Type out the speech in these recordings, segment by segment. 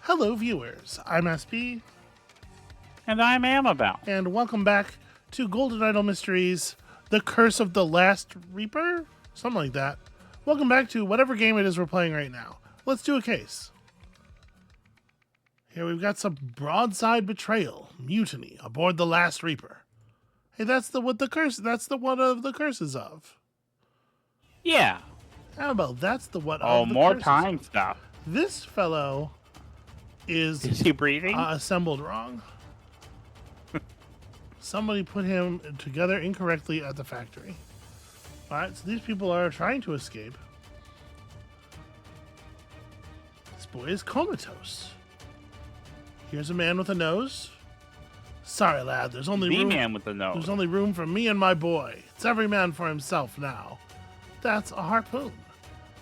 Hello, viewers. I'm SP, And I'm Amabel. and welcome back to Golden Idol Mysteries, The Curse of the Last Reaper? Something like that. Welcome back to whatever game it is we're playing right now. Let's do a case. Here we've got some broadside betrayal, mutiny aboard the Last Reaper. Hey, that's the one of the curses of. Yeah. Amabel, that's the what Oh, of the more curses time of. stuff. This fellow is he breathing? assembled wrong. Somebody put him together incorrectly at the factory. Alright, so these people are trying to escape. This boy is comatose. Here's a man with a nose. Sorry, lad, there's only the room. man with the nose. There's only room for me and my boy. It's every man for himself now. That's a harpoon.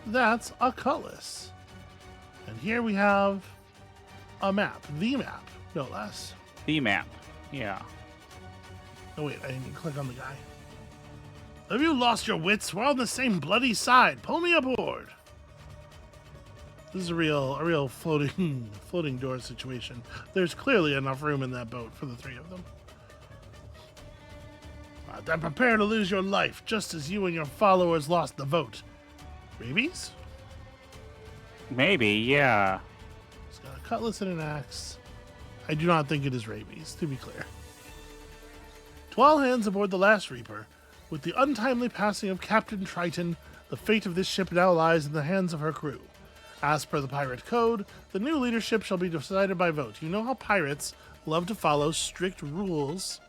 That's a cutlass. And here we have a map. The map, no less. The map. Yeah. Oh wait, I didn't click on the guy. Have you lost your wits? We're on the same bloody side. Pull me aboard. This is a real floating door situation. There's clearly enough room in that boat for the three of them. Then prepare to lose your life, just as you and your followers lost the vote. Rabies? Maybe, yeah. He's got a cutlass and an axe. I do not think it is rabies, to be clear. To all hands aboard the Last Reaper, with the untimely passing of Captain Triton, the fate of this ship now lies in the hands of her crew. As per the pirate code, the new leadership shall be decided by vote. You know how pirates love to follow strict rules.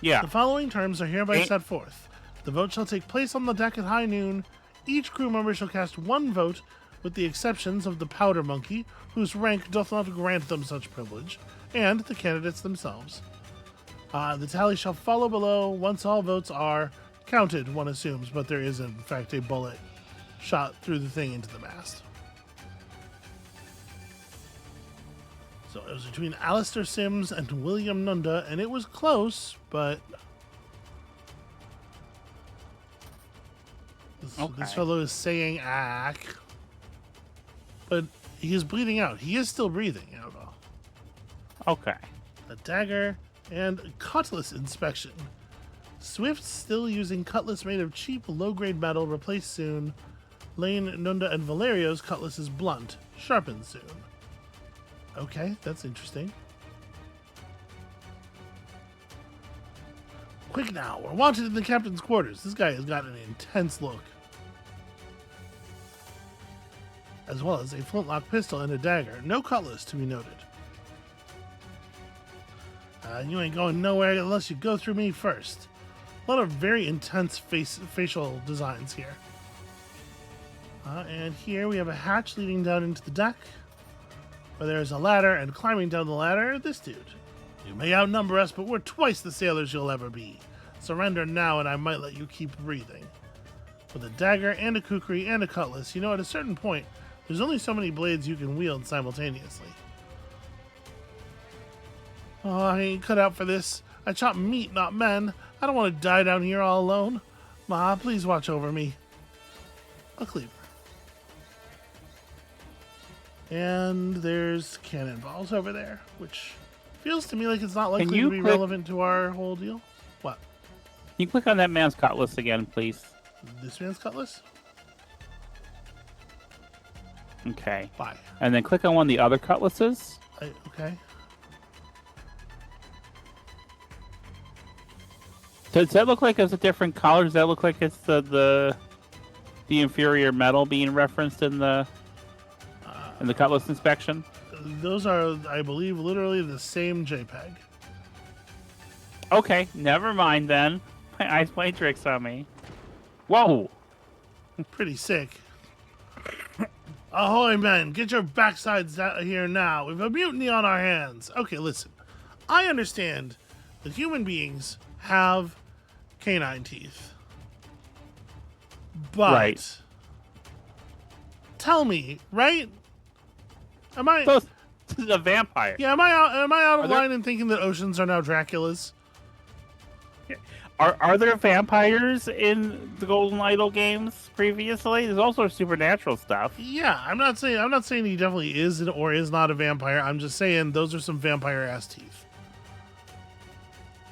Yeah. The following terms are hereby set forth. The vote shall take place on the deck at high noon. Each crew member shall cast one vote, with the exceptions of the powder monkey, whose rank doth not grant them such privilege, and the candidates themselves. The tally shall follow below once all votes are counted, one assumes, but there is in fact a bullet shot through the thing into the mast. So it was between Alistair Sims and William Nunda, and it was close, but this fellow is saying ack, but he is bleeding out. He is still breathing, Annabelle. Okay. A dagger and cutlass inspection. Swift still using cutlass made of cheap, low-grade metal, replaced soon. Lane, Nunda, and Valerio's cutlass is blunt, sharpened soon. Okay, that's interesting. Quick now, we're wanted in the captain's quarters. This guy has got an intense look. As well as a flintlock pistol and a dagger. No cutlass to be noted. You ain't going nowhere unless you go through me first. A lot of very intense facial designs here. And here we have a hatch leading down into the deck, where there's a ladder, and climbing down the ladder, this dude. You may outnumber us, but we're twice the sailors you'll ever be. Surrender now, and I might let you keep breathing. With a dagger and a kukri and a cutlass, you know at a certain point, there's only so many blades you can wield simultaneously. Oh, I ain't cut out for this. I chop meat, not men. I don't want to die down here all alone. Ma, please watch over me. A cleaver. And there's cannonballs over there, which feels to me like it's not likely to be relevant to our whole deal. What? Can you click on that man's cutlass again, please? This man's cutlass? Okay. Bye. And then click on one of the other cutlasses. Okay. Does that look like it's a different color? Does that look like it's the inferior metal being referenced in the cutlass inspection? Those are, I believe, literally the same JPEG. Okay, never mind then. My eyes play tricks on me. Whoa! Pretty sick. Ahoy, men! Get your backsides out here now. We've a mutiny on our hands. Okay, listen. I understand that human beings have canine teeth. But right. Tell me, right? Am I? So this is a vampire. Yeah, am I out of line in thinking that oceans are now Draculas? Are there vampires in the Golden Idol games previously? There's also supernatural stuff. Yeah, I'm not saying he definitely is or is not a vampire. I'm just saying those are some vampire ass teeth.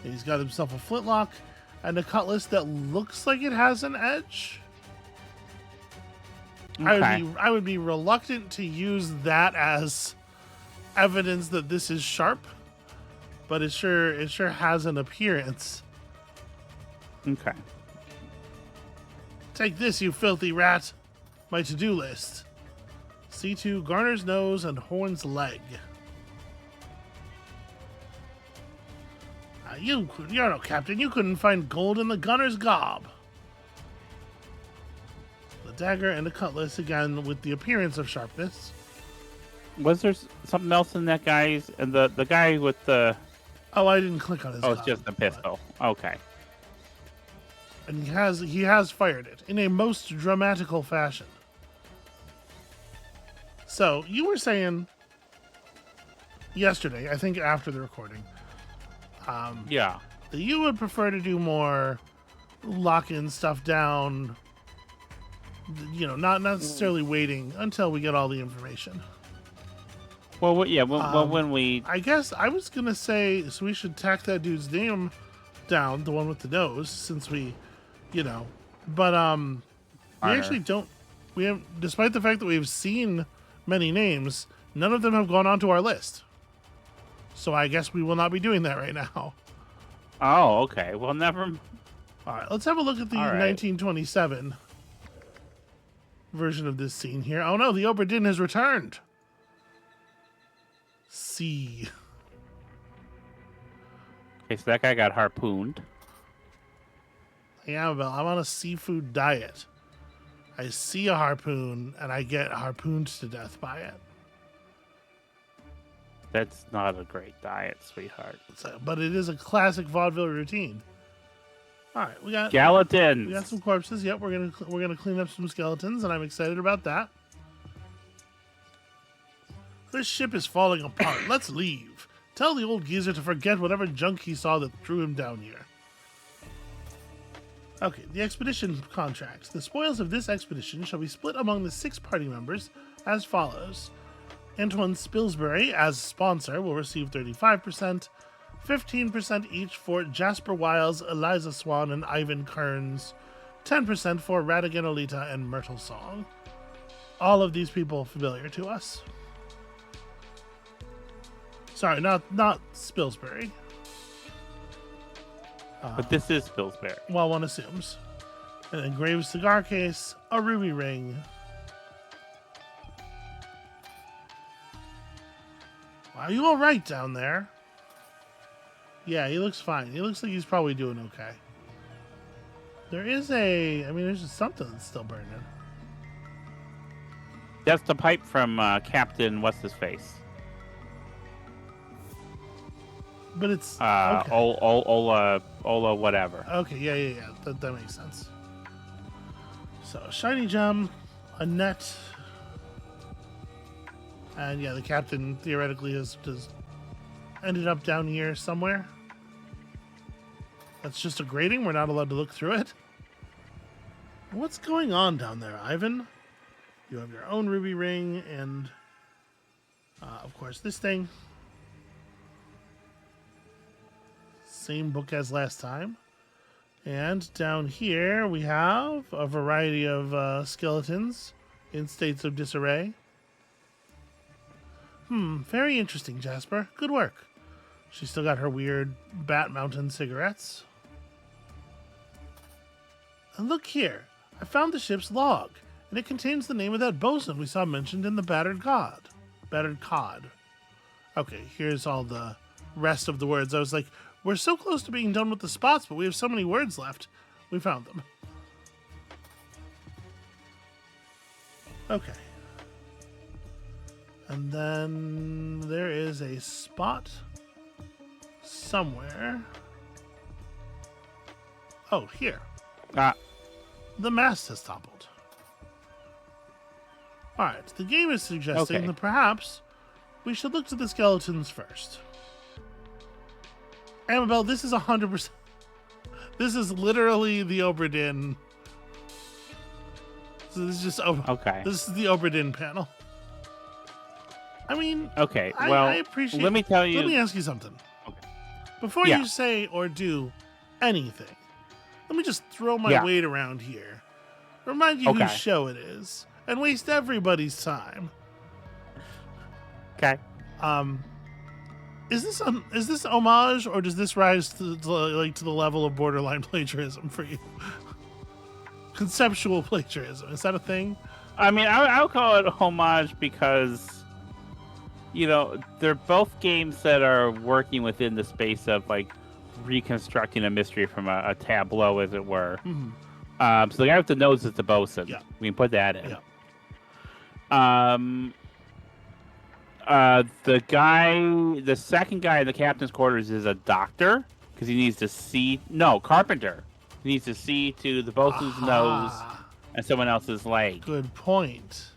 And he's got himself a flintlock and a cutlass that looks like it has an edge. Okay. I would be reluctant to use that as evidence that this is sharp, but it sure has an appearance. Okay. Take this, you filthy rat. My to-do list. C2, Garner's nose and Horn's leg. You're no captain. You couldn't find gold in the gunner's gob. The dagger and the cutlass, again, with the appearance of sharpness. Was there something else in that guy's... And the guy with the... Oh, I didn't click on his Oh, gob, it's just a pistol. Okay. And he has fired it in a most dramatical fashion. So, you were saying yesterday, I think after the recording, Yeah. that you would prefer to do more locking stuff down, not necessarily waiting until we get all the information. Well, yeah, when we... I guess I was going to say, so we should tack that dude's name down, the one with the nose, since we, but we actually don't, we have, despite the fact that we've seen many names, none of them have gone onto our list. So I guess we will not be doing that right now. Oh, okay. Well, never... All right, let's have a look at the 1927 version of this scene here. Oh no, the Obra Dinn has returned. C. Okay, so that guy got harpooned. Hey, Amabel, I'm on a seafood diet. I see a harpoon, and I get harpooned to death by it. That's not a great diet, sweetheart. But it is a classic vaudeville routine. All right, we got Skeletons. We got some corpses. Yep, we're gonna clean up some skeletons, and I'm excited about that. This ship is falling apart. Let's leave. Tell the old geezer to forget whatever junk he saw that threw him down here. Okay, the expedition contract. The spoils of this expedition shall be split among the 6 party members as follows. Antoine Spilsbury, as sponsor, will receive 35%, 15% each for Jasper Wiles, Eliza Swan, and Ivan Kearns, 10% for Radigan Olita and Myrtle Song. All of these people familiar to us. Sorry, not Spilsbury. But this is Spilsbury. Well, one assumes. An engraved cigar case, a ruby ring. Are you all right down there? Yeah, he looks fine. He looks like he's probably doing okay. There's just something that's still burning. That's the pipe from Captain What's-His-Face. But it's okay. Ola whatever. Okay, yeah. That makes sense. So, shiny gem, a net, and yeah, the captain theoretically has ended up down here somewhere. That's just a grating. We're not allowed to look through it. What's going on down there, Ivan? You have your own ruby ring and, of course, this thing. Same book as last time. And down here we have a variety of skeletons in states of disarray. Very interesting, Jasper. Good work. She's still got her weird Bat Mountain cigarettes. And look here. I found the ship's log, and it contains the name of that bosun we saw mentioned in the Battered Cod. Okay, here's all the rest of the words. I was like, we're so close to being done with the spots, but we have so many words left. We found them. Okay. And then there is a spot somewhere. Oh, here. The mast has toppled. Alright, the game is suggesting that perhaps we should look to the skeletons first. Amabel, this is 100%. This is literally the Oberdin. So this is just Okay. This is the Oberdin panel. I mean, Okay. Well, I appreciate. let me tell you. Let me ask you something. Okay. Before Yeah. you say or do anything, let me just throw my weight around here. Remind you whose show it is, and waste everybody's time. Okay. Is this homage, or does this rise to the level of borderline plagiarism for you? Conceptual plagiarism, is that a thing? I mean, I would call it homage because, they're both games that are working within the space of like reconstructing a mystery from a tableau, as it were. Mm-hmm. So the guy with the nose is the bosun. Yeah. We can put that in. Yeah. The second guy in the captain's quarters is a doctor because he needs to see. No, carpenter. He needs to see to the bosun's nose and someone else's leg. Good point.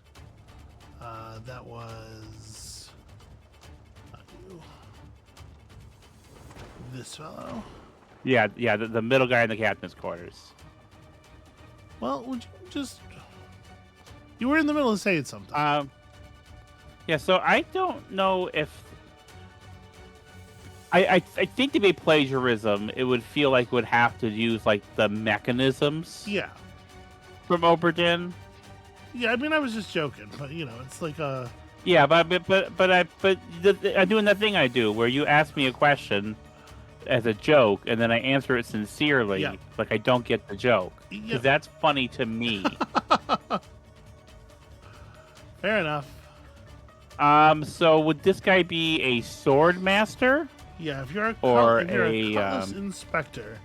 That was this fellow. Yeah, the middle guy in the captain's quarters. Well, would you just... You were in the middle of saying something. Yeah, so I don't know if... I think to be plagiarism, it would feel like it would have to use, like, the mechanisms from Oberdin. Yeah, I mean, I was just joking, but, it's like a... Yeah, but I'm doing that thing I do, where you ask me a question as a joke, and then I answer it sincerely, like I don't get the joke. Because that's funny to me. Fair enough. So would this guy be a sword master? Yeah, if you're a cutlass inspector,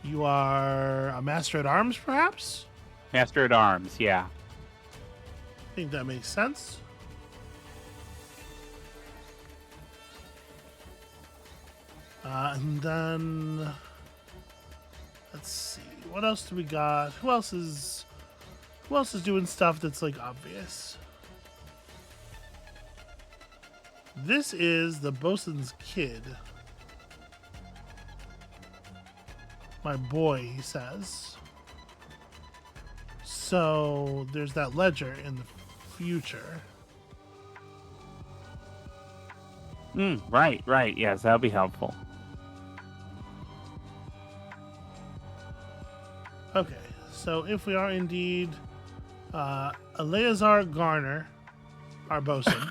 you are a master at arms, perhaps? Master at arms, yeah. I think that makes sense. And then let's see, what else do we got? Who else is doing stuff that's like obvious? This is the bosun's kid. My boy, he says. So there's that ledger in the future. Right. Yes, that'll be helpful. Okay, so if we are indeed Eleazar Garner, our bosun.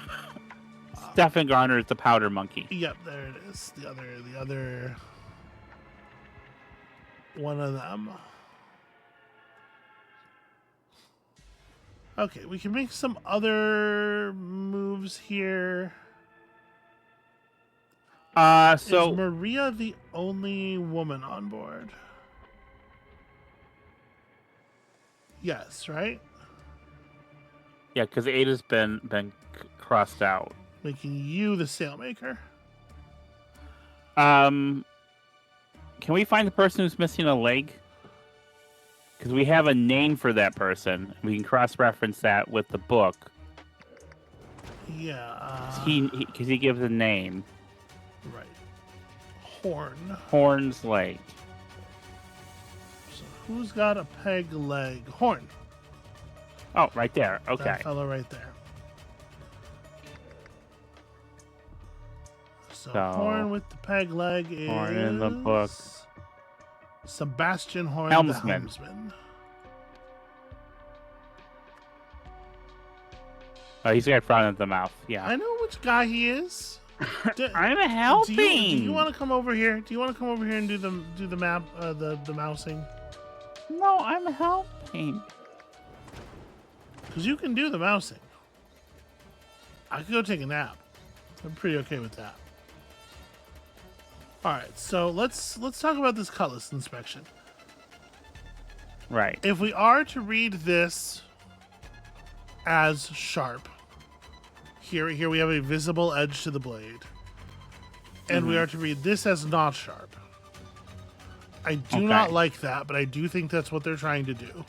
Stefan Garner is the powder monkey. Yep, there it is. The other one of them. Okay, we can make some other moves here. Is Maria the only woman on board? Yes, right? Yeah, because Ada's been crossed out. Making you the sailmaker. Can we find the person who's missing a leg? Because we have a name for that person. We can cross-reference that with the book. Yeah. Because he gives a name. Right. Horn. Horn's leg. So who's got a peg leg? Horn. Oh, right there. Okay. That fellow right there. So Horn with the peg leg is... Horn in the book. Sebastian Horn, Helmsman. the helmsman. Oh, he's got front of the mouth. Yeah. I know which guy he is. I'm helping. Do you want to come over here? Do you want to come over here and do the map, the mousing? No, I'm helping. Because you can do the mousing. I could go take a nap. I'm pretty okay with that. All right, so let's talk about this cutlass inspection. Right. If we are to read this as sharp, here we have a visible edge to the blade, and we are to read this as not sharp. I do not like that, but I do think that's what they're trying to do.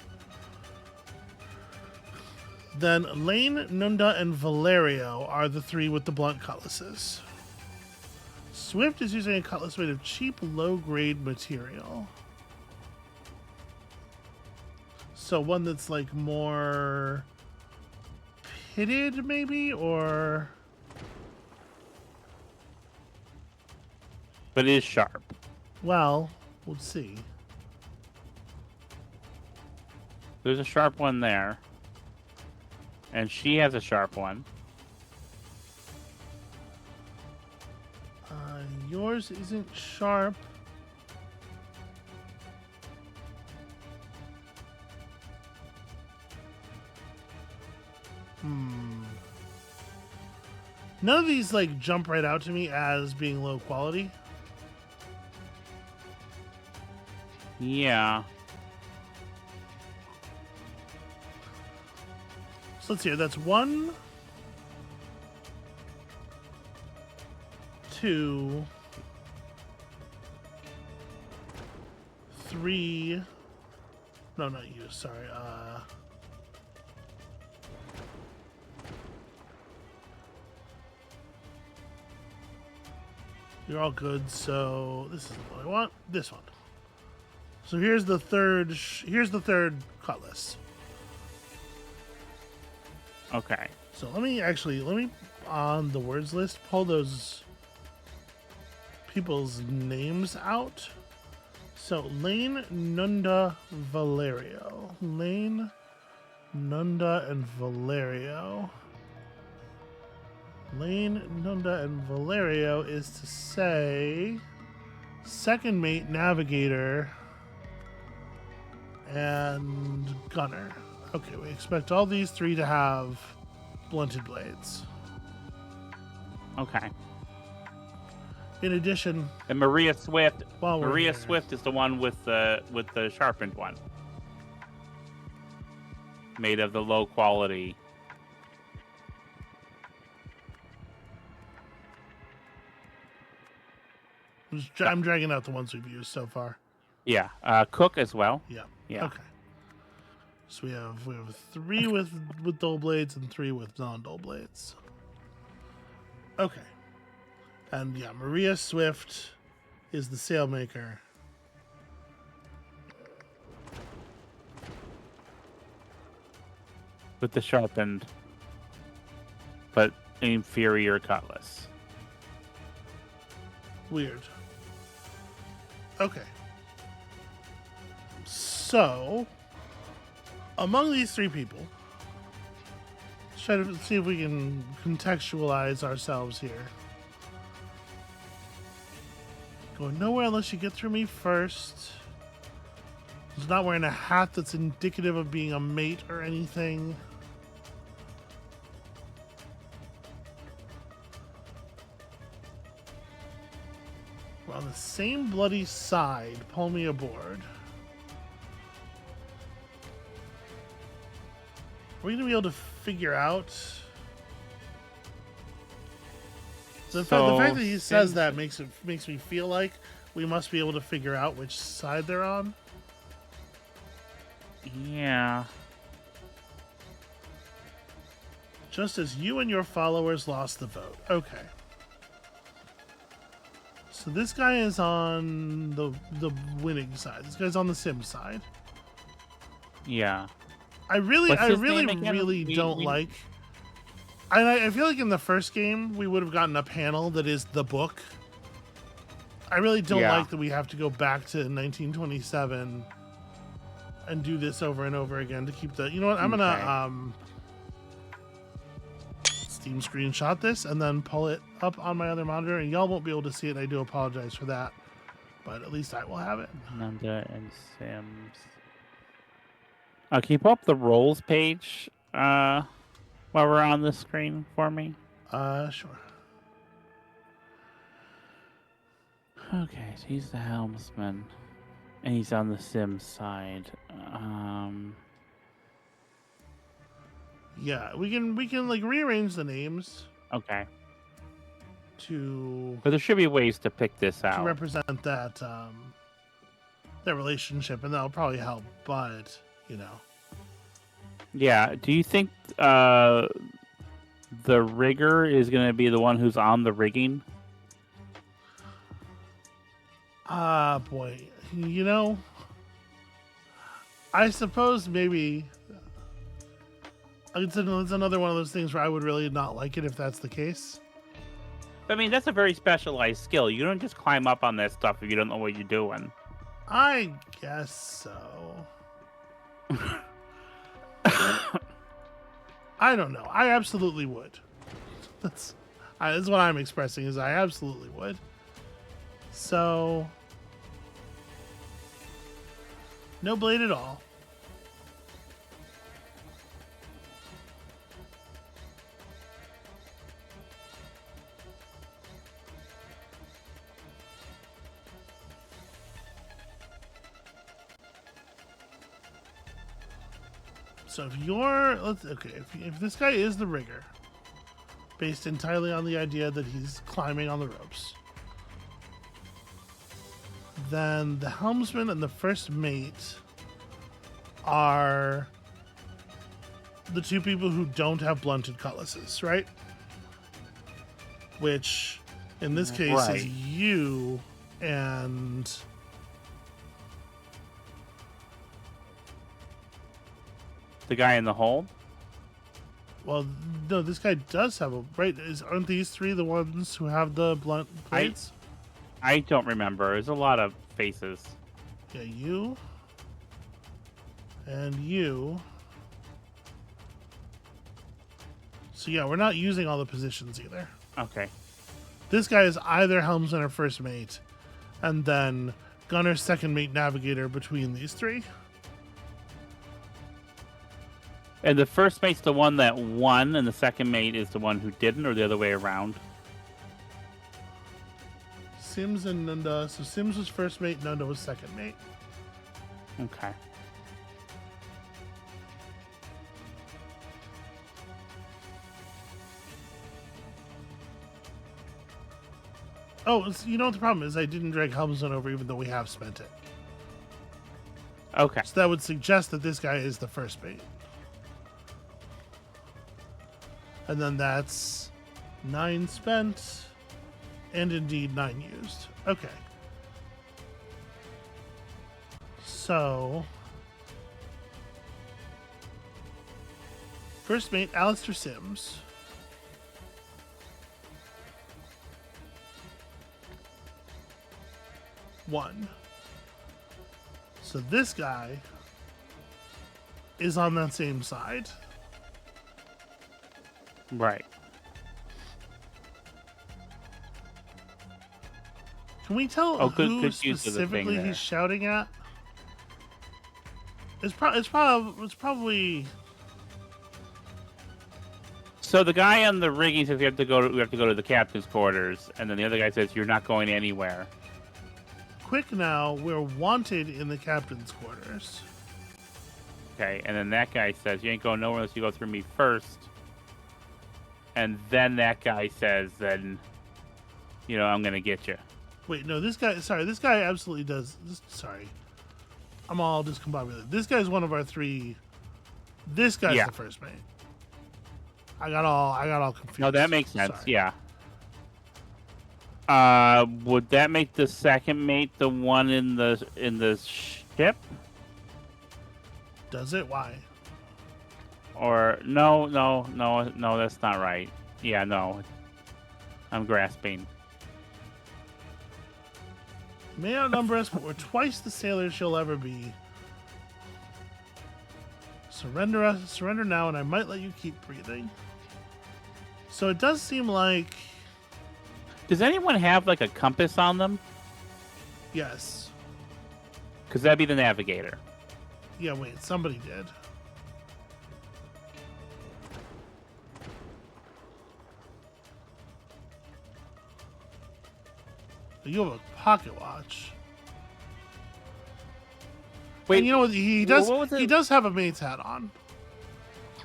Then Lane, Nunda, and Valerio are the three with the blunt cutlasses. Swift is using a cutlass made of cheap, low-grade material. So one that's like more pitted, maybe, or But it is sharp. well, we'll see. There's a sharp one there. And she has a sharp one. Yours isn't sharp. None of these like jump right out to me as being low quality. Yeah. So let's see. That's 1, 2, 3. No, not you. Sorry. You're all good. So this is what I want. This one. So here's the third. Here's the third cutlass. Okay. So let me on the words list pull those people's names out. So Lane, Nunda, Valerio. Lane, Nunda, and Valerio. Lane, Nunda, and Valerio is to say second mate, navigator, and gunner. Okay, we expect all these three to have blunted blades. Okay. In addition, And Maria Swift. While we're Maria here. Swift is the one with the sharpened one, made of the low quality. I'm dragging out the ones we've used so far. Yeah. Cook as well. Yeah. Yeah. Okay. So we have 3 with dull blades and 3 with non-dull blades. Okay. And yeah, Maria Swift is the sailmaker. With the sharpened, but inferior cutlass. Weird. Okay. So, among these 3 people, let's try to see if we can contextualize ourselves here. Going nowhere unless you get through me first. He's not wearing a hat that's indicative of being a mate or anything. We're on the same bloody side. Pull me aboard. Are we going to be able to figure out? So the fact that he says that makes me feel like we must be able to figure out which side they're on. Yeah. Just as you and your followers lost the vote. Okay. So this guy is on the winning side. This guy's on the sim side. Yeah. I really What's his name again? don't like. I feel like in the first game we would have gotten a panel that is the book. I really don't like that we have to go back to 1927 and do this over and over again to keep the. You know what? I'm gonna Steam screenshot this and then pull it up on my other monitor, and y'all won't be able to see it. I do apologize for that, but at least I will have it. Nanda and Sims. Can you pull up the roles page while we're on the screen for me? Sure. Okay, so he's the helmsman, and he's on the Sims side. Yeah, we can like rearrange the names Okay, to but there should be ways to pick this to out. represent that that relationship, and that'll probably help. But you know, Yeah. Do you think the rigger is going to be the one who's on the rigging? boy, you know, I suppose maybe it's another one of those things where I would really not like it if that's the case. I mean, that's a very specialized skill. You don't just climb up on that stuff if you don't know what you're doing. I guess so. I don't know. I absolutely would. That's what I'm expressing, is I absolutely would. So, no blade at all. So if this guy is the rigger, based entirely on the idea that he's climbing on the ropes, then the helmsman and the first mate are the two people who don't have blunted cutlasses, right? Which, in this case, is you and... The guy in the hold? Well, no, this guy does have a... Right, aren't these three the ones who have the blunt blades? I don't remember. There's a lot of faces. Yeah, you. And you. So yeah, we're not using all the positions either. Okay. This guy is either helmsman or first mate, and then gunner, second mate, navigator between these three. And the first mate's the one that won, and the second mate is the one who didn't, or the other way around? Sims and Nunda. So Sims was first mate, Nunda was second mate. Okay. Oh, you know what the problem is? I didn't drag helmsman over even though we have spent it. Okay. So that would suggest that this guy is the first mate. And then that's 9 spent, and indeed 9 used. Okay. So, first mate, Alistair Sims. One. So this guy is on that same side. Right. Can we tell who good use of the thing specifically there. he's shouting at? It's probably. So the guy on the rigging says we have to go to the captain's quarters, and then the other guy says you're not going anywhere. Quick now, we're wanted in the captain's quarters. Okay, and then that guy says you ain't going nowhere unless you go through me first. And then that guy says, then, I'm gonna get you. Wait, no, this guy absolutely does. Sorry. I'm all discombobulated. This guy's one of our three. This guy's the first mate. I got all confused. No, that makes sense. Sorry. Yeah. Would that make the second mate the one in the ship? Does it? Why? Or no, that's not right. Yeah, no. I'm grasping. May outnumber us, but we're twice the sailors she'll ever be. Surrender now, and I might let you keep breathing. So it does seem like... Does anyone have, like, a compass on them? Yes. Because that'd be the navigator. Yeah, wait, somebody did. You have a pocket watch. Wait, and you know what? He does have a mate's hat on.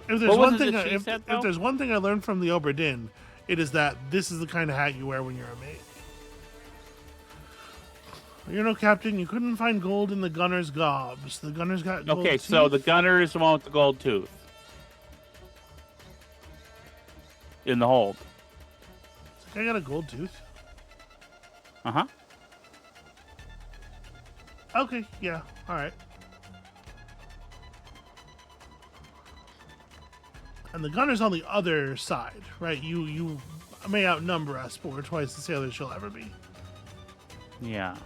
If there's if there's one thing I learned from the Oberdin, it is that this is the kind of hat you wear when you're a mate. You're no captain. You couldn't find gold in the gunner's gobs. The gunner's got gold Okay, teeth. so the gunner is the one with the gold tooth. In the hold. This guy got a gold tooth. Uh-huh. Okay, yeah, all right. and the gunner's on the other side, right? You may outnumber us, but we're twice the sailors you'll ever be. Yeah.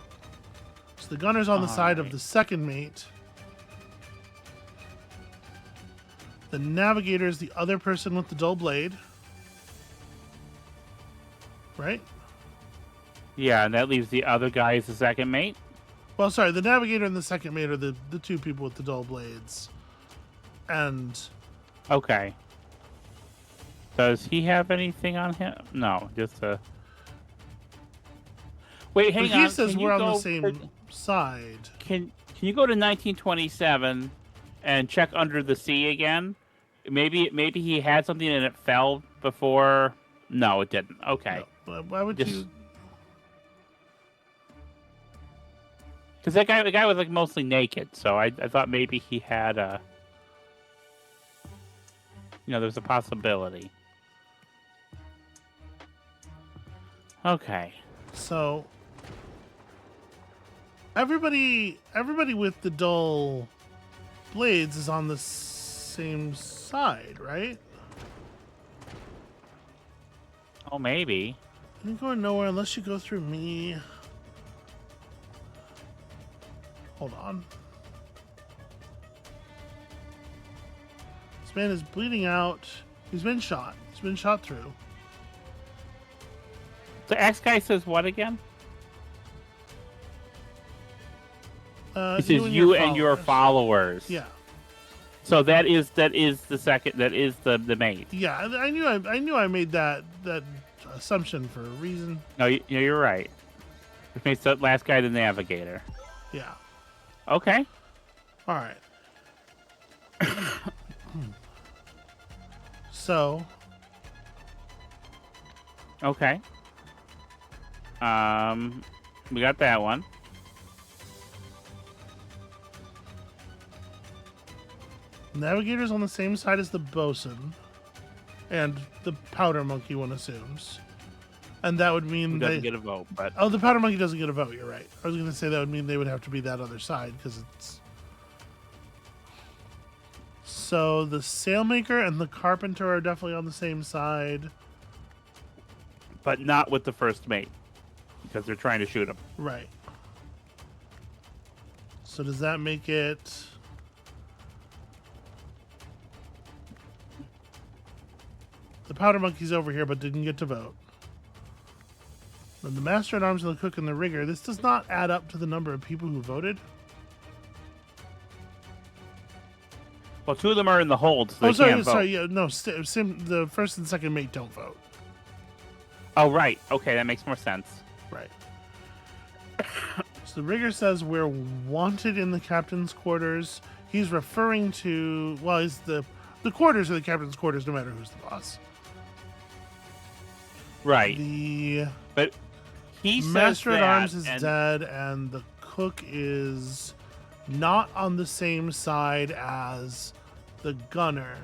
So the gunner's on the side of the second mate. The navigator is the other person with the dull blade. Right? Yeah, and that leaves the other guy as the second mate? Well, sorry, the navigator and the second mate are the two people with the dull blades. And... Okay. Does he have anything on him? No, just a... Wait, hang on. He says we're on the same side. Can you go to 1927 and check under the sea again? Maybe he had something and it fell before... No, it didn't. Okay. No. Why would you... Because the guy was like mostly naked, so I thought maybe he had a... there's a possibility. Okay. So... Everybody with the dull blades is on the same side, right? Oh, maybe. You ain't going nowhere unless you go through me. Hold on. This man is bleeding out. He's been shot. He's been shot through. The X guy says what again? He says you and your followers. Yeah. So that is the second. That is the mate. Yeah, I knew I made that assumption for a reason. No, you're right. Which makes the last guy the navigator. Yeah. Okay. All right. So. Okay. We got that one. Navigator's on the same side as the bosun, and the powder monkey, one assumes, and that would mean Who doesn't get a vote. But the powder monkey doesn't get a vote. You're right. I was going to say that would mean they would have to be that other side because it's. So the sailmaker and the carpenter are definitely on the same side, but not with the first mate because they're trying to shoot him. Right. So does that make it? The powder monkey's over here, but didn't get to vote. Then the master at arms and the cook and the rigger. This does not add up to the number of people who voted. Well, two of them are in the hold, so they can't vote. Sorry, yeah, no. The first and second mate don't vote. Oh, right. Okay, that makes more sense. Right. So the rigger says we're wanted in the captain's quarters. He's referring to he's the quarters are the captain's quarters, no matter who's the boss. Right. But he says master at arms is and... dead, and the cook is not on the same side as the gunner.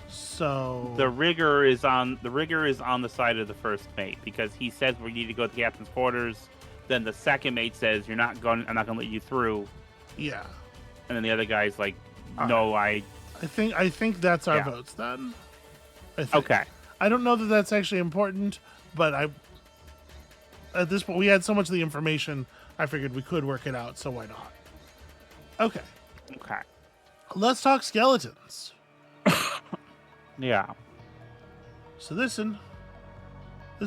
So the rigger is on the side of the first mate because he says we need to go to the captain's quarters. Then the second mate says I'm not going to let you through. Yeah. And then the other guy's like, no, I think that's our votes then. Okay. I don't know that that's actually important, but at this point we had so much of the information, I figured we could work it out, so why not? Okay. Okay. Let's talk skeletons. Yeah. So this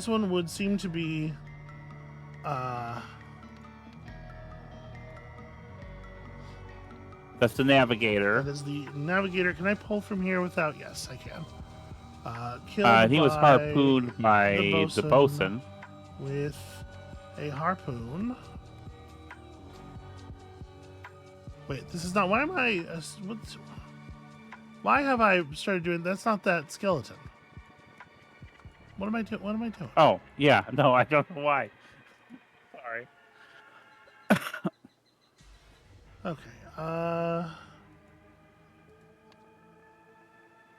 one would seem to be that's the navigator. That is the navigator. Can I pull from here without? Yes, I can. He was harpooned by the bosun with a harpoon. Wait, this is not. Why am I? Why have I started doing? That's not that skeleton. What am I doing? What am I doing? Oh, yeah. No, I don't know why. Sorry. Okay.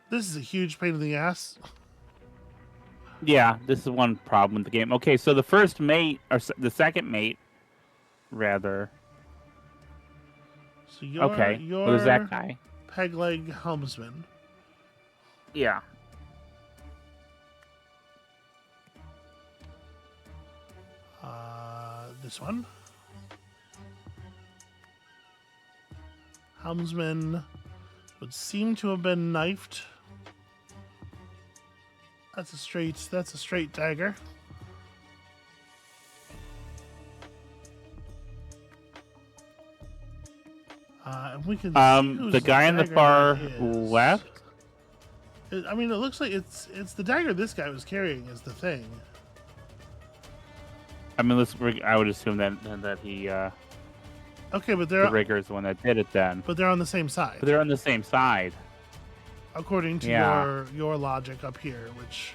This is a huge pain in the ass. Yeah, this is one problem with the game. Okay, so the first mate, or the second mate, rather. So you're what is that guy? peg leg helmsman. Yeah. This one. Helmsman would seem to have been knifed. That's a straight dagger. And we can see whose the guy in the dagger far that is. left. I mean, it looks like it's the dagger this guy was carrying is the thing. I mean, I would assume that he. Okay, but The rigger is the one that did it then. But they're on the same side. But they're on the same side. According to your logic up here, which.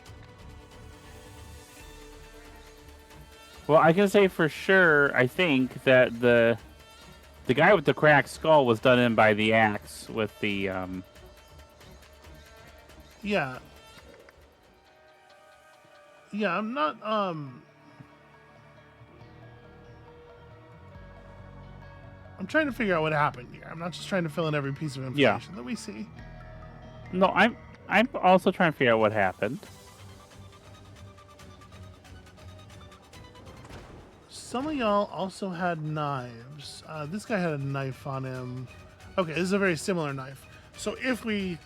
Well, I can say for sure. I think that the guy with the cracked skull was done in by the axe with the. Yeah. Yeah, I'm not. I'm trying to figure out what happened here. I'm not just trying to fill in every piece of information that we see. No, I'm also trying to figure out what happened. Some of y'all also had knives. This guy had a knife on him. Okay, this is a very similar knife. So if we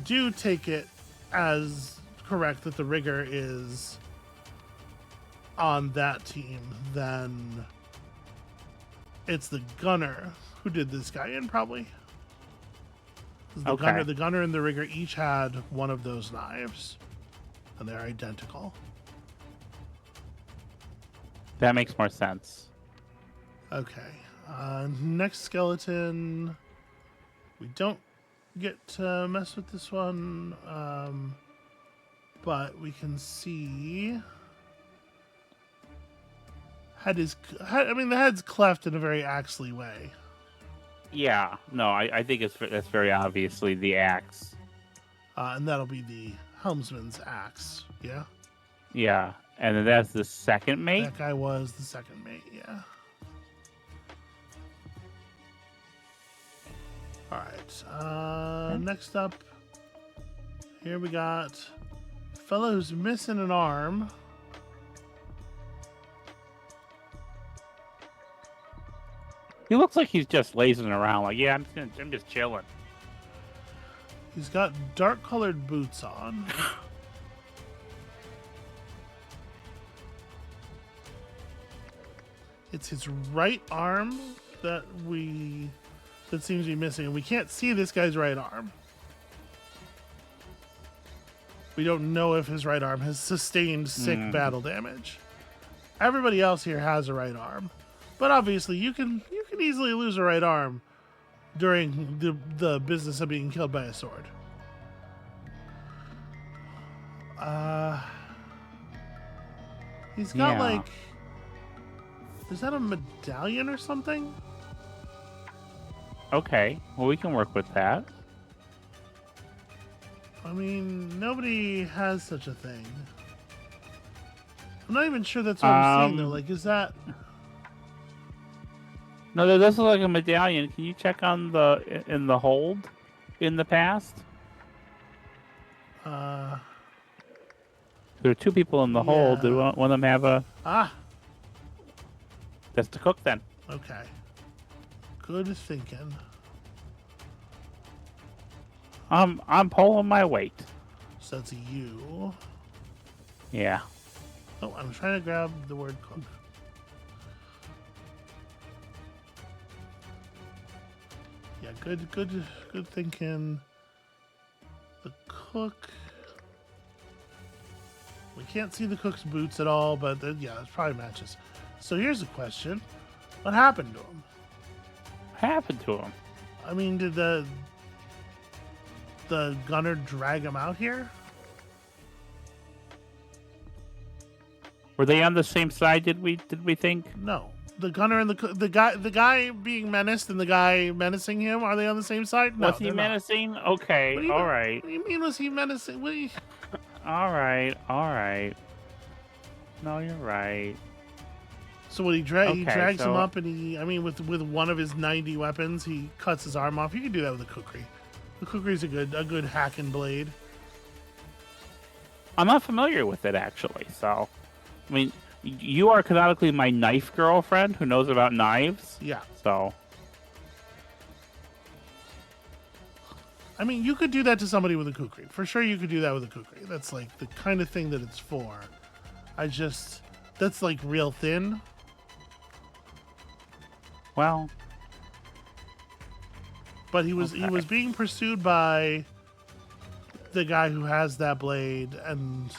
do take it as correct that the rigger is on that team, then it's the gunner who did this guy in, probably. The gunner and the rigger each had one of those knives, and they're identical. That makes more sense. Okay. Next skeleton. We don't get to mess with this one, but we can see the head's cleft in a very Axley way. Yeah, no, I think that's very obviously the axe. And that'll be the helmsman's axe, yeah? Yeah, and then that's the second mate? That guy was the second mate, yeah. Alright, next up, here we got a fellow who's missing an arm. He looks like he's just lazing around. Like, yeah, I'm just chilling. He's got dark-colored boots on. It's his right arm that seems to be missing, and we can't see this guy's right arm. We don't know if his right arm has sustained sick battle damage. Everybody else here has a right arm, but obviously you can easily lose a right arm during the business of being killed by a sword. He's got like, is that a medallion or something? Okay, well, we can work with that. I mean, nobody has such a thing. I'm not even sure that's what I'm seeing, though. Like, is that... No, that does look like a medallion. Can you check on in the hold in the past? There are two people in the hold. Do one of them have a... Ah! That's the cook, then. Okay. Good thinking. I'm pulling my weight. So that's you. Yeah. Oh, I'm trying to grab the word cook. Yeah, good thinking. The cook. We can't see the cook's boots at all, but yeah, it probably matches. So here's a question: what happened to him? What happened to him? I mean, did the gunner drag him out here? Were they on the same side? Did we think? No. The gunner and the guy being menaced and the guy menacing him, are they on the same side? No. Was he menacing? Not. Okay. All right. What do you mean was he menacing? All right. No, you're right. So what he drags him up, and with one of his 90 weapons, he cuts his arm off. You can do that with a kukri. The kukri's a good hacking blade. I'm not familiar with it actually. So, I mean, you are canonically my knife girlfriend who knows about knives. Yeah. So, I mean, you could do that to somebody with a kukri. For sure, you could do that with a kukri. That's like the kind of thing that it's for. That's like real thin. well, But he was okay. being pursued by the guy who has that blade, and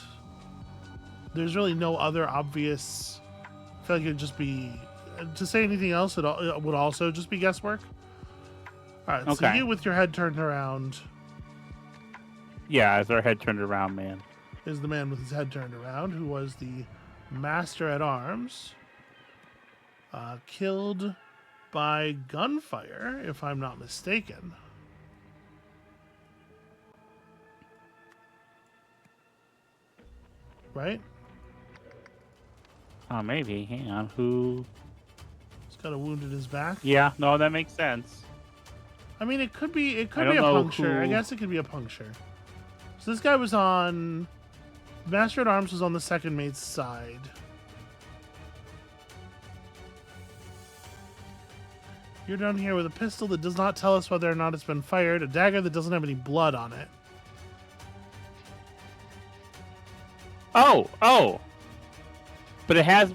there's really no other obvious. I feel like it'd just be to say anything else. It would also just be guesswork. All right, so Okay. you with your head turned around Yeah, as our head turned around, man. is the man with his head turned around, who was the master at arms, killed by gunfire, if I'm not mistaken. Right? Oh, maybe. Hang on. Who? He's got a wound in his back. Yeah. No, that makes sense. I mean, it could be I a don't know puncture. I who- guess it could be a puncture. So this guy was on. Master at Arms was on the second mate's side. You're down here with a pistol that does not tell us whether or not it's been fired, a dagger that doesn't have any blood on it. Oh. But it has,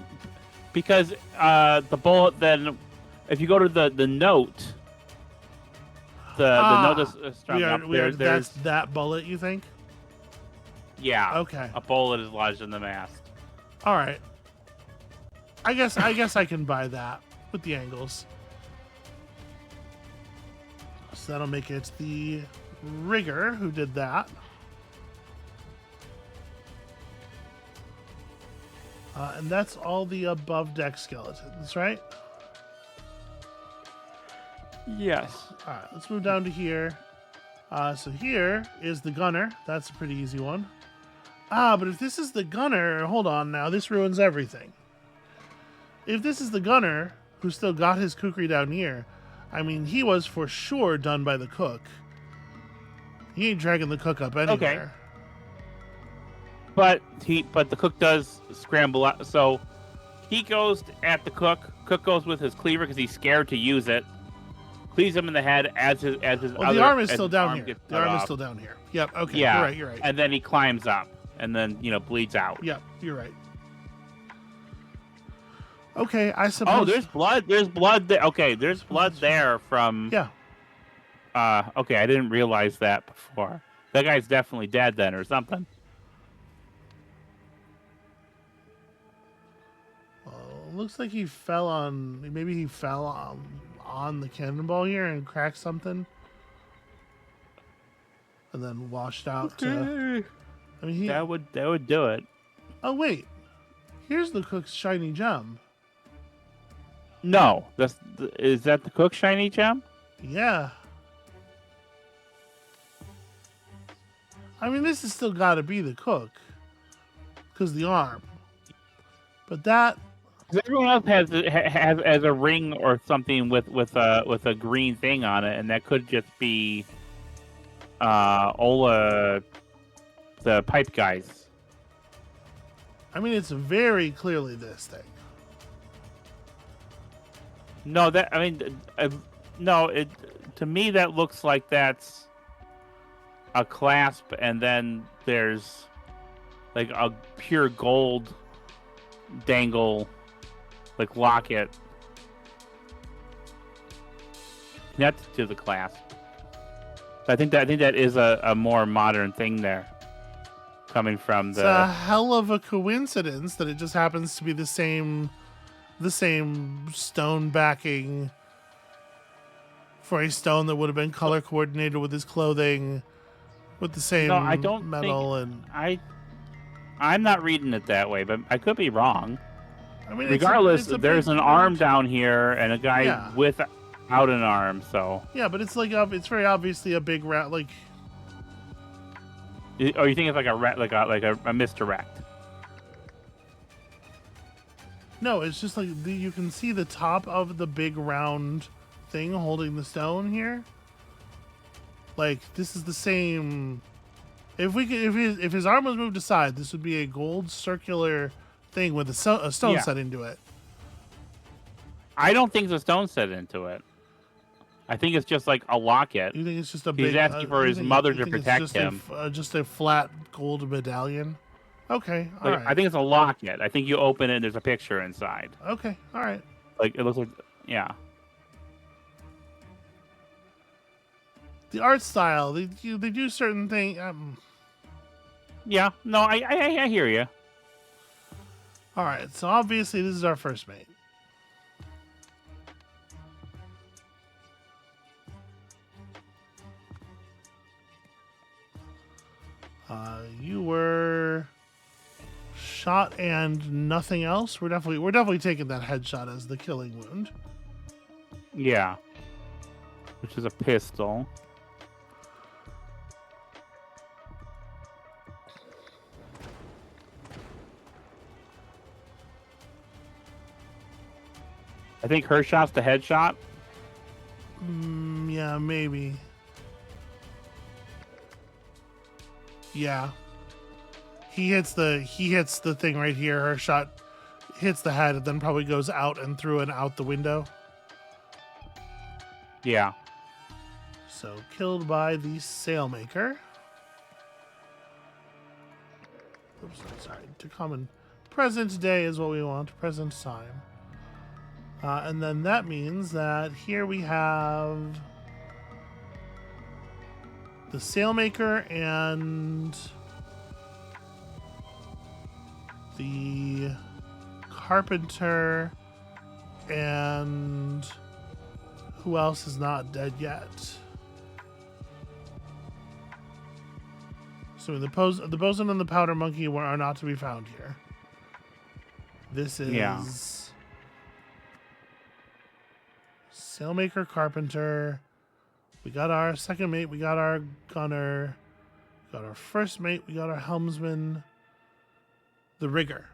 because the bullet. Then, if you go to the note, the note is strung up. There's That's that bullet, you think? yeah. Okay. A bullet is lodged in the mast. All right. I guess I can buy that with the angles. So that'll make it the rigger who did that. And that's all the above deck skeletons, right? Yes. All right, let's move down to here. So here is the gunner. That's a pretty easy one. But if this is the gunner, hold on now. This ruins everything. If this is the gunner who still got his kukri down here, I mean, he was for sure done by the cook. He ain't dragging the cook up anywhere. But the cook does scramble out. So he goes at the cook. Cook goes with his cleaver because he's scared to use it. Cleaves him in the head as his Well, the arm is still down here. The arm is still down here. Yep. Okay. Yeah. You're right. And then he climbs up, and then bleeds out. Yep. You're right. Okay, I suppose. Oh, there's blood. There's blood there. Okay, there's blood there from. Yeah. Okay, I didn't realize that before. That guy's definitely dead then, or something. Looks like he fell on. Maybe he fell on the cannonball here and cracked something, and then washed out. I mean, that would do it. Oh wait, here's the cook's shiny gem. No, is that the cook's shiny gem? Yeah. I mean, this has still got to be the cook, because the arm. But that. 'Cause everyone else has a ring or something with a green thing on it, and that could just be Ola, the pipe guys. I mean, it's very clearly this thing. No, no. To me that looks like that's a clasp, and then there's like a pure gold dangle. Like locket. That's to the clasp. I think that is a more modern thing there. Coming from It's a hell of a coincidence that it just happens to be the same stone backing for a stone that would have been color coordinated with his clothing, with the same No, I don't metal think, and. I'm not reading it that way, but I could be wrong. I mean, regardless, it's a there's big an arm branch. down here and a guy without an arm. So Yeah, but it's like it's very obviously a big rat. Like, oh, you think it's like a misdirect? no, it's just like you can see the top of the big round thing holding the stone here. Like, this is the same. If we could, if his arm was moved aside, this would be a gold circular thing with a stone Yeah. set into it. I don't think the stone set into it. I think it's just like a locket. You think it's just a He's big? asking for his mother to protect him. Just a flat gold medallion. Okay, all Like, right. I think it's a locket. I think you open it and there's a picture inside. Okay, all right. Like it looks like, yeah. The art style, they do certain things. Yeah. No, I hear you. All right, so obviously this is our first mate. You were shot and nothing else. We're definitely taking that headshot as the killing wound. Yeah. Which is a pistol. I think her shot's the headshot. Yeah, maybe. Yeah. He hits the thing right here. Her shot hits the head and then probably goes out and through and out the window. Yeah. So killed by the sailmaker. Oops, sorry. To common present day is what we want. Present time. And then that means that here we have the sailmaker and the carpenter and who else is not dead yet? So the bosun and the powder monkey are not to be found here. This is sailmaker, carpenter. We got our second mate. We got our gunner. We got our first mate. We got our helmsman. The rigger.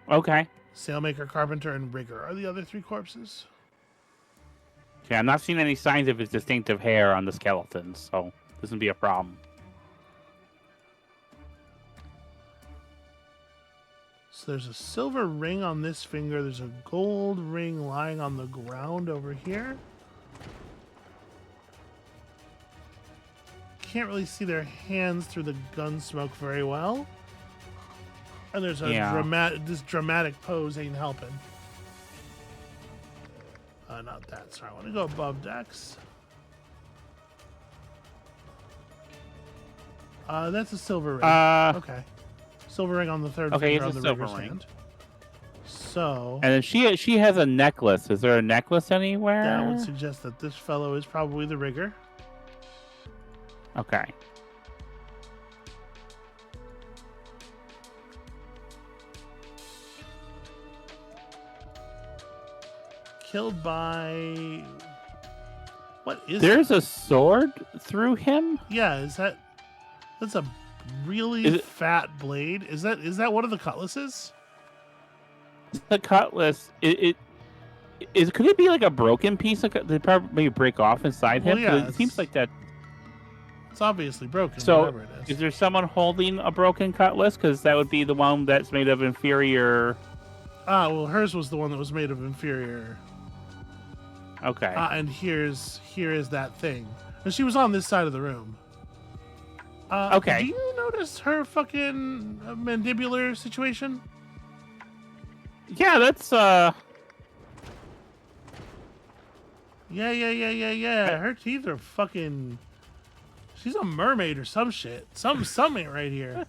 Okay. Sailmaker, carpenter, and rigger are the other three corpses. Okay, I'm not seeing any signs of his distinctive hair on the skeletons, so this would be a problem. So there's a silver ring on this finger. There's a gold ring lying on the ground over here. Can't really see their hands through the gun smoke very well. And there's a dramatic pose ain't helping. Not that. Sorry, I want to go above decks. That's a silver ring. Okay. Silver ring on the third Okay, finger it's on a the silver rigger's ring. hand. So And then she has a necklace. Is there a necklace anywhere? that would suggest that this fellow is probably the rigger. Okay. Killed by... What is There's a sword through him? Yeah, that's a really fat blade. Is that one of the cutlasses? The cutlass. Could it be like a broken piece? They probably maybe break off inside him. Yeah, It seems like that. It's obviously broken. So, whatever it is. is there someone holding a broken cutlass? Because that would be the one that's made of inferior. Well, hers was the one that was made of inferior. Okay. And here is that thing. And she was on this side of the room. Okay. Do you notice her fucking mandibular situation? Yeah, that's Yeah. Her teeth are fucking. She's a mermaid or some shit. Something right here.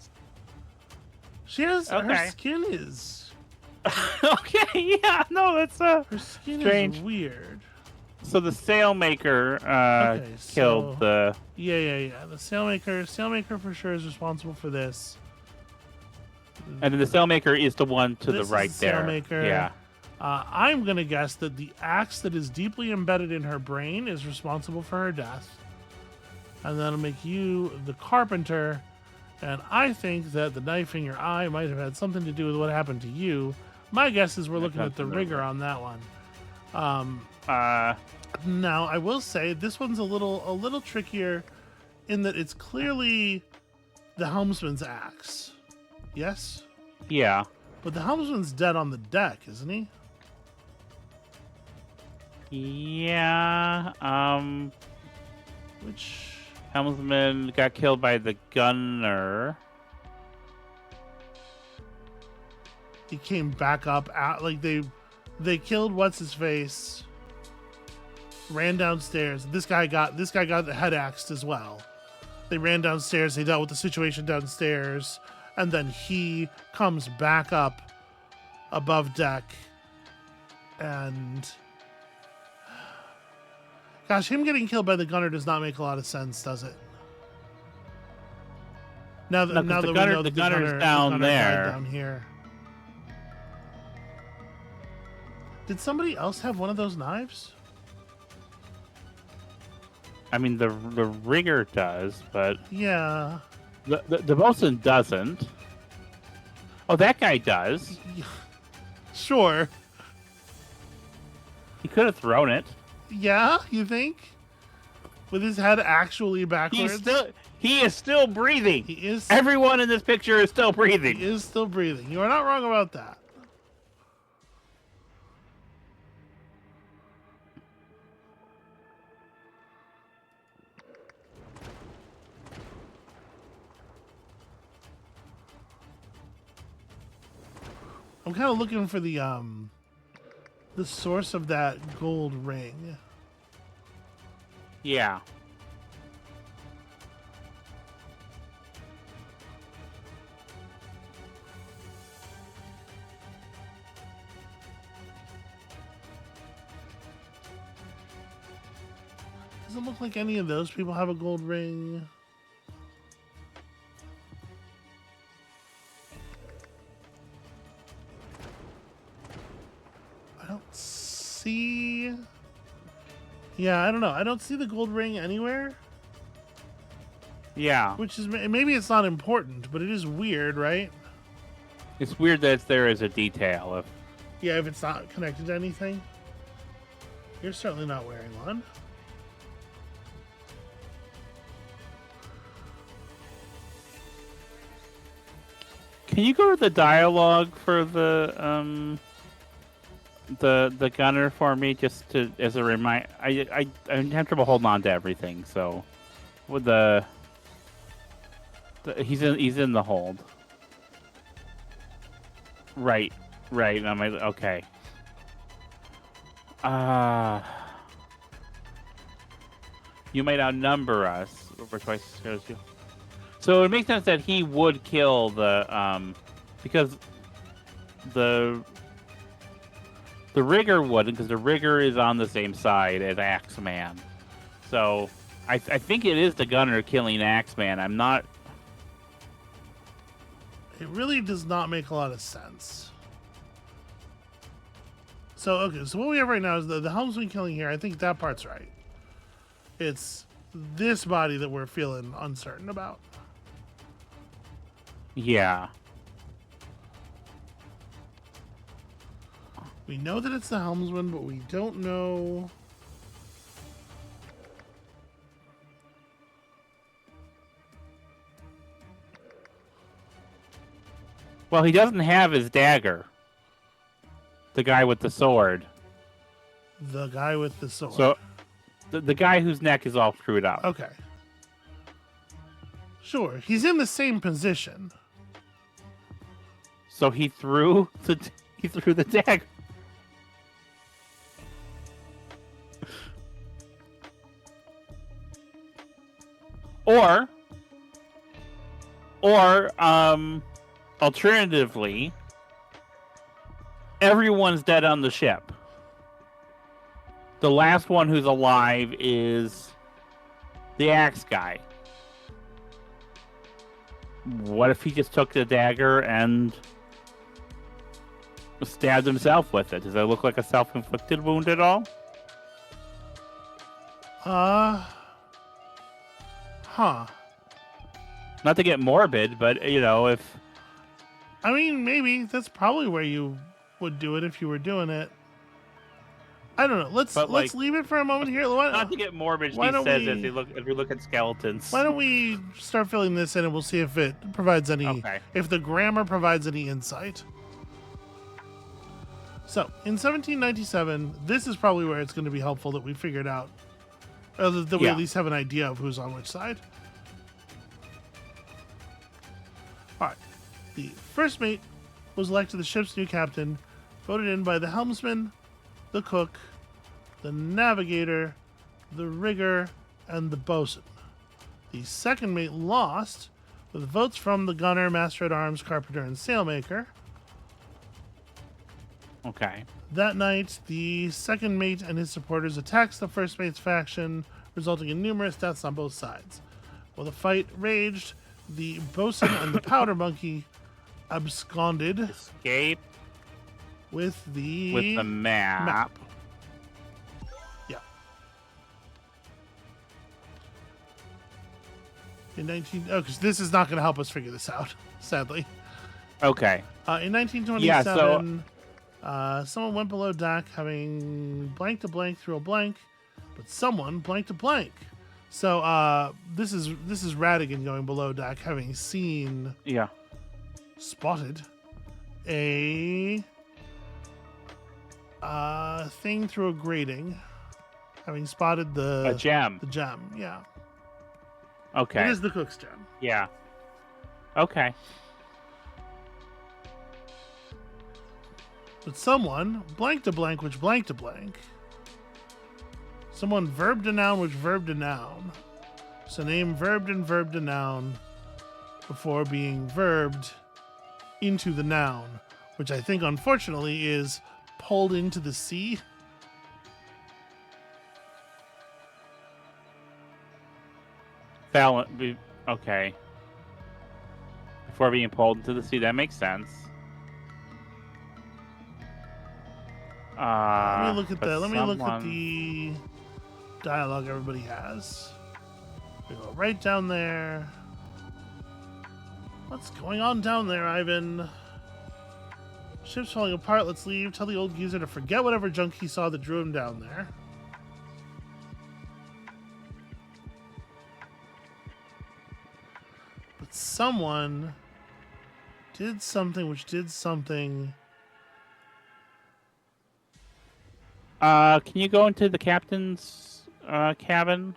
She has her skin is. okay. Yeah. No, that's Her skin strange. is weird. So the sailmaker killed the. Yeah. The sailmaker for sure is responsible for this. And then the sailmaker is the one to This the right is the there. sailmaker. Yeah. I'm gonna guess that the axe that is deeply embedded in her brain is responsible for her death, and that'll make you the carpenter. And I think that the knife in your eye might have had something to do with what happened to you. My guess is we're looking at the rigger on that one. Now, I will say this one's a little trickier in that it's clearly the helmsman's axe. Yes? Yeah. But the helmsman's dead on the deck, isn't he? Yeah. Which Helmsman got killed by the gunner. he came back up at like they killed what's his face, ran downstairs. This guy got the head axed as well. They ran downstairs, they dealt with the situation downstairs, and then he comes back up above deck and gosh, him getting killed by the gunner does not make a lot of sense, does it? Now that we know that the gunner's down there. Down here. Did somebody else have one of those knives? I mean, the rigger does, but yeah, the bosun doesn't. Oh, that guy does. Sure. He could have thrown it. Yeah, you think? With his head actually backwards? He is still breathing. He is. Everyone in this picture is still breathing. He is still breathing. You are not wrong about that. I'm kind of looking for the source of that gold ring. Yeah. Doesn't look like any of those people have a gold ring. I don't see... Yeah, I don't know. I don't see the gold ring anywhere. Yeah. Which is... Maybe it's not important, but it is weird, right? It's weird that it's there as a detail. Yeah, if it's not connected to anything. You're certainly not wearing one. Can you go to the dialogue for the gunner for me, just to as a reminder? I have trouble holding on to everything, so with the he's in the hold. Right. I'm like, okay. You might outnumber us. We're twice as good as you. So it makes sense that he would kill the because the rigger wouldn't, because the rigger is on the same side as Axeman. So I think it is the gunner killing Axeman. I'm not. It really does not make a lot of sense. So okay, so what we have right now is the helmsman killing here. I think that part's right. It's this body that we're feeling uncertain about. Yeah. We know that it's the helmsman, but we don't know. Well, he doesn't have his dagger. The guy with the sword. The guy with the sword. So, the guy whose neck is all screwed up. Okay. Sure, he's in the same position. So he threw the dagger. Or alternatively, everyone's dead on the ship. The last one who's alive is the axe guy. What if he just took the dagger and stabbed himself with it? Does that look like a self-inflicted wound at all? Huh. Not to get morbid, but, you know, if... I mean, maybe. That's probably where you would do it if you were doing it. I don't know. Let's But, like, leave it for a moment here. not to get morbid, why he don't says we- if we look at skeletons. Why don't we start filling this in and we'll see if it provides any, Okay. if the grammar provides any insight. So, in 1797, this is probably where it's going to be helpful that we figured out, or that we Yeah. at least have an idea of who's on which side. All right. The first mate was elected the ship's new captain, voted in by the helmsman, the cook, the navigator, the rigger, and the bosun. The second mate lost, with votes from the gunner, master-at-arms, carpenter, and sailmaker. Okay. That night, the second mate and his supporters attacked the first mate's faction, resulting in numerous deaths on both sides. While the fight raged, the bosun and the powder monkey absconded Escape with the map. Yeah. Because this is not going to help us figure this out, sadly. Okay. In 1927, Yeah, someone went below deck having blank to blank through a blank, but someone blank to blank. So this is Radigan going below deck having spotted a thing through a grating, having spotted A gem. The gem, yeah. Okay. It is the cook's gem. Yeah. Okay. But someone blank to blank, which blank to blank. Someone verb to noun, which verb to noun. So name verbed and verb to noun before being verbed into the noun, which I think unfortunately is pulled into the sea. Okay. Before being pulled into the sea, that makes sense. Let me look at but that. Let me look at someone- the dialogue everybody has. We go right down there. What's going on down there, Ivan? Ship's falling apart. Let's leave. Tell the old geezer to forget whatever junk he saw that drew him down there. But someone did something which did something. Can you go into the captain's cabin?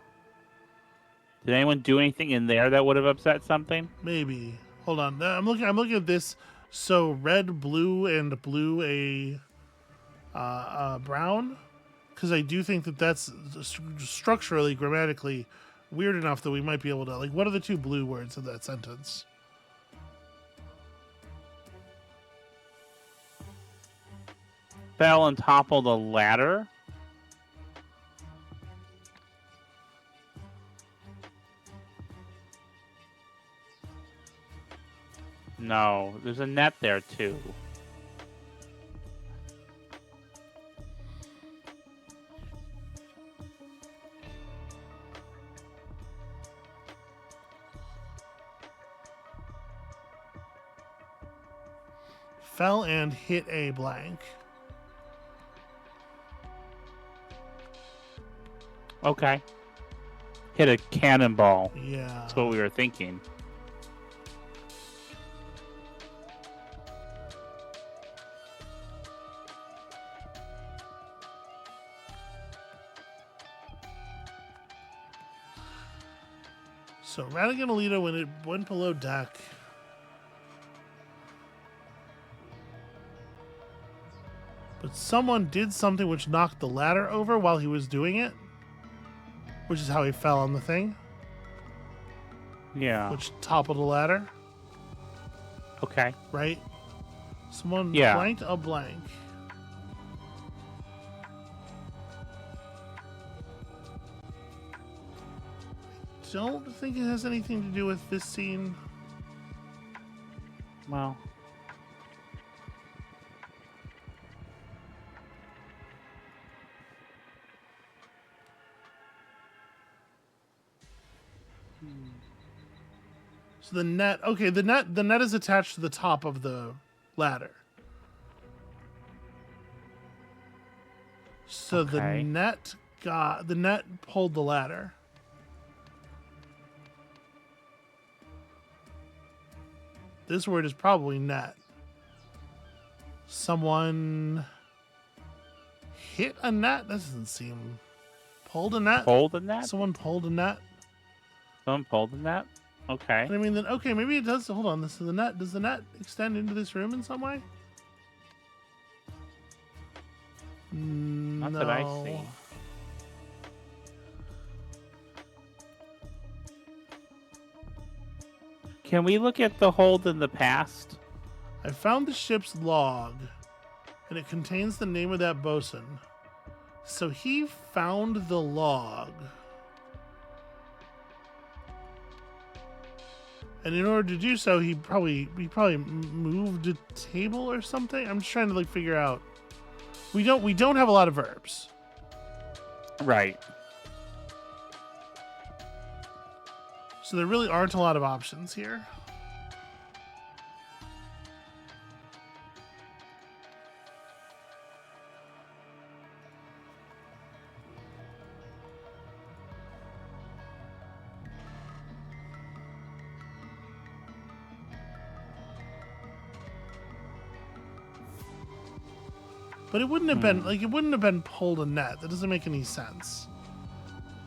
Did anyone do anything in there that would have upset something? Maybe. Hold on. I'm looking at this. So red, blue, and blue brown, because I do think that's structurally, grammatically weird enough that we might be able to, like, what are the two blue words of that sentence? Fell and toppled a ladder. No, there's a net there too. Fell and hit a blank. Okay. Hit a cannonball. Yeah. That's what we were thinking. So Radigan Alita, when it went below deck, but someone did something which knocked the ladder over while he was doing it, which is how he fell on the thing, Yeah. which toppled the ladder, Okay. right? Someone Yeah. blanked a blank. Don't think it has anything to do with this scene. Well. So the net, okay, the net is attached to the top of the ladder. So the Okay. net pulled the ladder. This word is probably net. Someone hit a net? That doesn't seem... Pulled a net? Pulled in that? Someone pulled a net? Someone pulled in that? Okay. And I mean, then, okay, maybe it does... Hold on, this is the net. Does the net extend into this room in some way? Not No. that I see. Can we look at the hold in the past? I found the ship's log, and it contains the name of that bosun. So he found the log. And in order to do so, he probably moved a table or something. I'm just trying to like figure out. We don't have a lot of verbs. Right. So there really aren't a lot of options here. But it wouldn't have been pulled a net. That doesn't make any sense.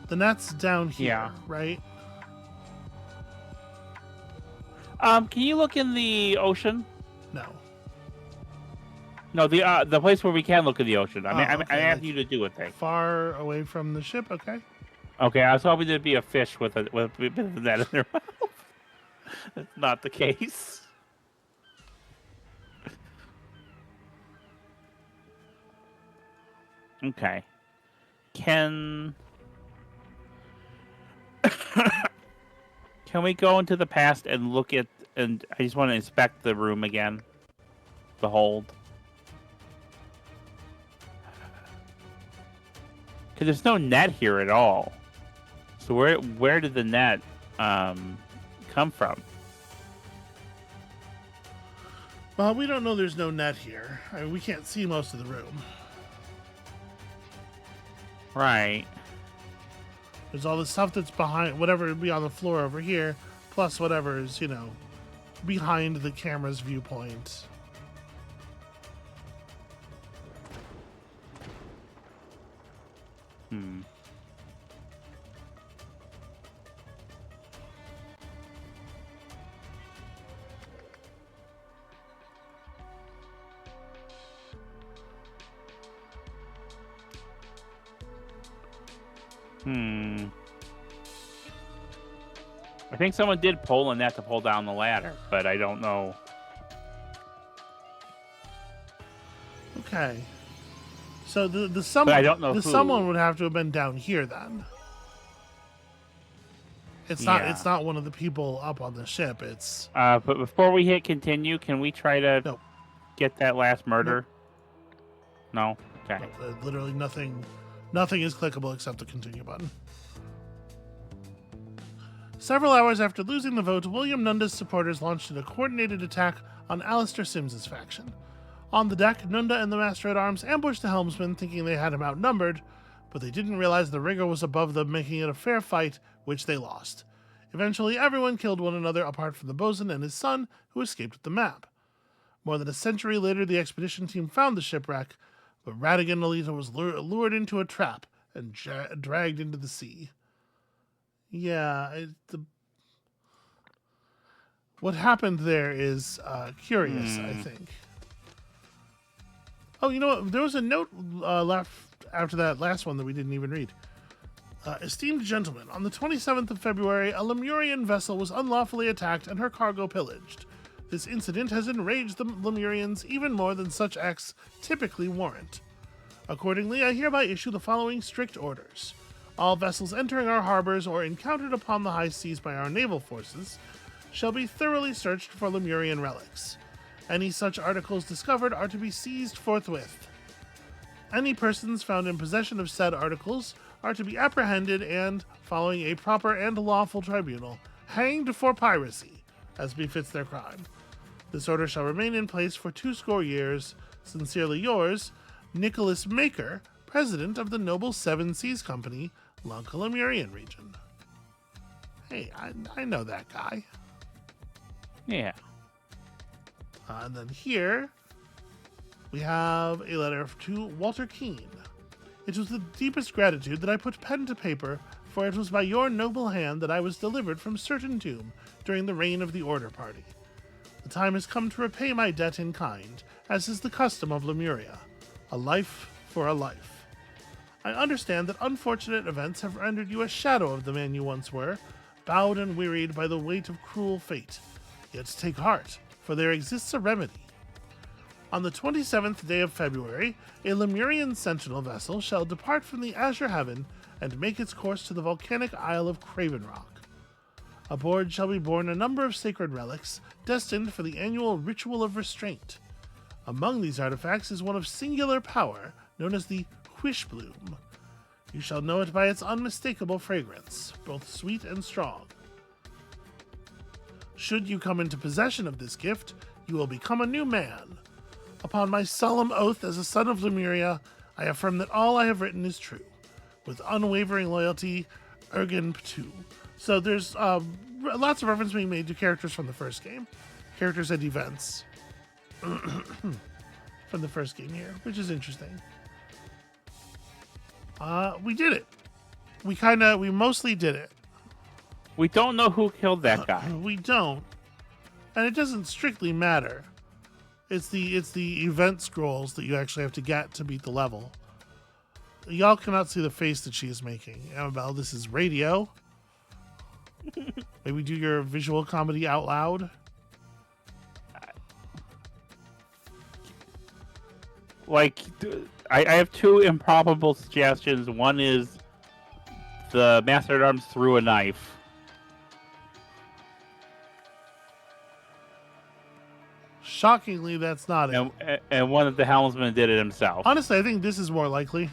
The net's down here, Yeah. right? Can you look in the ocean? No. No, the place where we can look in the ocean. I mean, Oh, okay, I asked like- you to do a thing. Far away from the ship, okay? Okay, I was hoping there'd be a fish with a bit of that in their mouth. That's not the case. Okay. Can we go into the past and look at, and I just want to inspect the room again? The hold. Because there's no net here at all. So where did the net come from? Well, we don't know there's no net here. I mean, we can't see most of the room. Right. There's all the stuff that's behind, whatever would be on the floor over here, plus whatever is, behind the camera's viewpoint. Hmm. Hmm. I think someone did pull a net to pull down the ladder, but I don't know. Okay. So the But someone, I don't know the who. someone would have to have been down here then. It's not. Yeah. It's not one of the people up on the ship. It's But before we hit continue, can we try to Nope. get that last murder? No? Okay. literally nothing. Nothing is clickable except the continue button. Several hours after losing the vote, William Nunda's supporters launched a coordinated attack on Alistair Sims's faction. On the deck, Nunda and the Master at Arms ambushed the helmsman, thinking they had him outnumbered, but they didn't realize the rigger was above them, making it a fair fight, which they lost. Eventually, everyone killed one another apart from the bosun and his son, who escaped with the map. More than a century later, the expedition team found the shipwreck, but Radigan Nolita was lured into a trap and dragged into the sea. Yeah, what happened there is curious, I think. Oh, you know what? There was a note left after that last one that we didn't even read. Esteemed gentlemen, on the 27th of February, a Lemurian vessel was unlawfully attacked and her cargo pillaged. This incident has enraged the Lemurians even more than such acts typically warrant. Accordingly, I hereby issue the following strict orders. All vessels entering our harbors or encountered upon the high seas by our naval forces shall be thoroughly searched for Lemurian relics. Any such articles discovered are to be seized forthwith. Any persons found in possession of said articles are to be apprehended and, following a proper and lawful tribunal, hanged for piracy, as befits their crime. This order shall remain in place for 20 years. Sincerely yours, Nicholas Maker, president of the noble Seven Seas Company, Lanka Lemurian region. Hey, I know that guy. Yeah. And then here, we have a letter to Walter Keene. It was with the deepest gratitude that I put pen to paper, for it was by your noble hand that I was delivered from certain doom during the reign of the Order Party. The time has come to repay my debt in kind, as is the custom of Lemuria. A life for a life. I understand that unfortunate events have rendered you a shadow of the man you once were, bowed and wearied by the weight of cruel fate. Yet take heart, for there exists a remedy. On the 27th day of February, a Lemurian sentinel vessel shall depart from the azure heaven and make its course to the volcanic isle of Craven Rock. Aboard shall be borne a number of sacred relics destined for the annual Ritual of Restraint. Among these artifacts is one of singular power, known as the Quish Bloom. You shall know it by its unmistakable fragrance, both sweet and strong. Should you come into possession of this gift, you will become a new man. Upon my solemn oath as a son of Lemuria, I affirm that all I have written is true. With unwavering loyalty, Ergen Ptu. So there's lots of reference being made to characters from the first game. Characters and events from the first game here, which is interesting. We did it. We mostly did it. We don't know who killed that guy. We don't. And it doesn't strictly matter. It's the event scrolls that you actually have to get to beat the level. Y'all cannot see the face that she is making. Amabel, this is radio. Maybe do your visual comedy out loud. Like, I have two improbable suggestions. One is the Master at Arms threw a knife. Shockingly, that's not it. And one of the helmsmen did it himself. Honestly, I think this is more likely.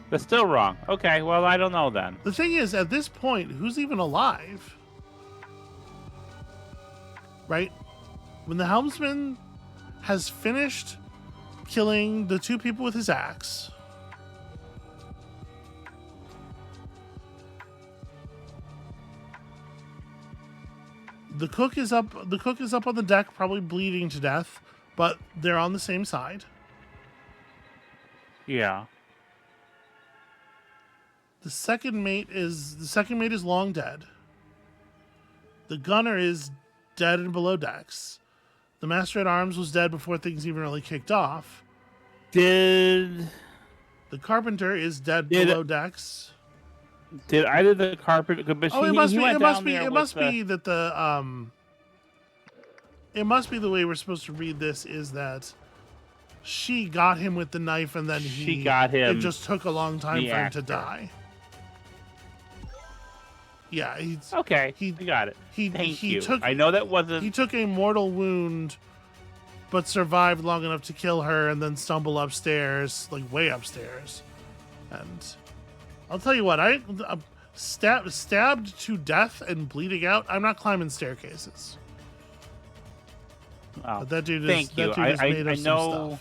That's still wrong. Okay, well, I don't know then. The thing is, at this point, who's even alive? Right? When the helmsman has finished killing the two people with his axe, the cook is up on the deck, probably bleeding to death, but they're on the same side. Yeah. The second mate is long dead. The gunner is dead and below decks. The Master at Arms was dead before things even really kicked off. The carpenter is dead below decks. Did either the carpenter? Oh, it must be the way we're supposed to read this is that she got him with the knife and then she got him. It just took a long time for him to die. Yeah, he's okay. He got it. Thank you. I know that wasn't. He took a mortal wound, but survived long enough to kill her, and then stumble upstairs, like way upstairs. And I'll tell you what, I'm stabbed to death and bleeding out. I'm not climbing staircases. Oh, but that dude is. Thank you. I know.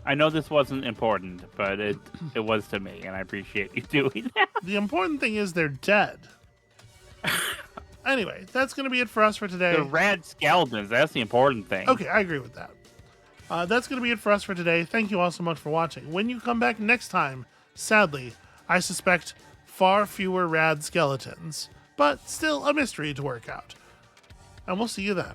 I know this wasn't important, but it was to me, and I appreciate you doing that. The important thing is they're dead. Anyway, that's going to be it for us for today. The rad skeletons, that's the important thing. Okay, I agree with that. That's going to be it for us for today. Thank you all so much for watching. When you come back next time, sadly, I suspect far fewer rad skeletons, but still a mystery to work out. And we'll see you then.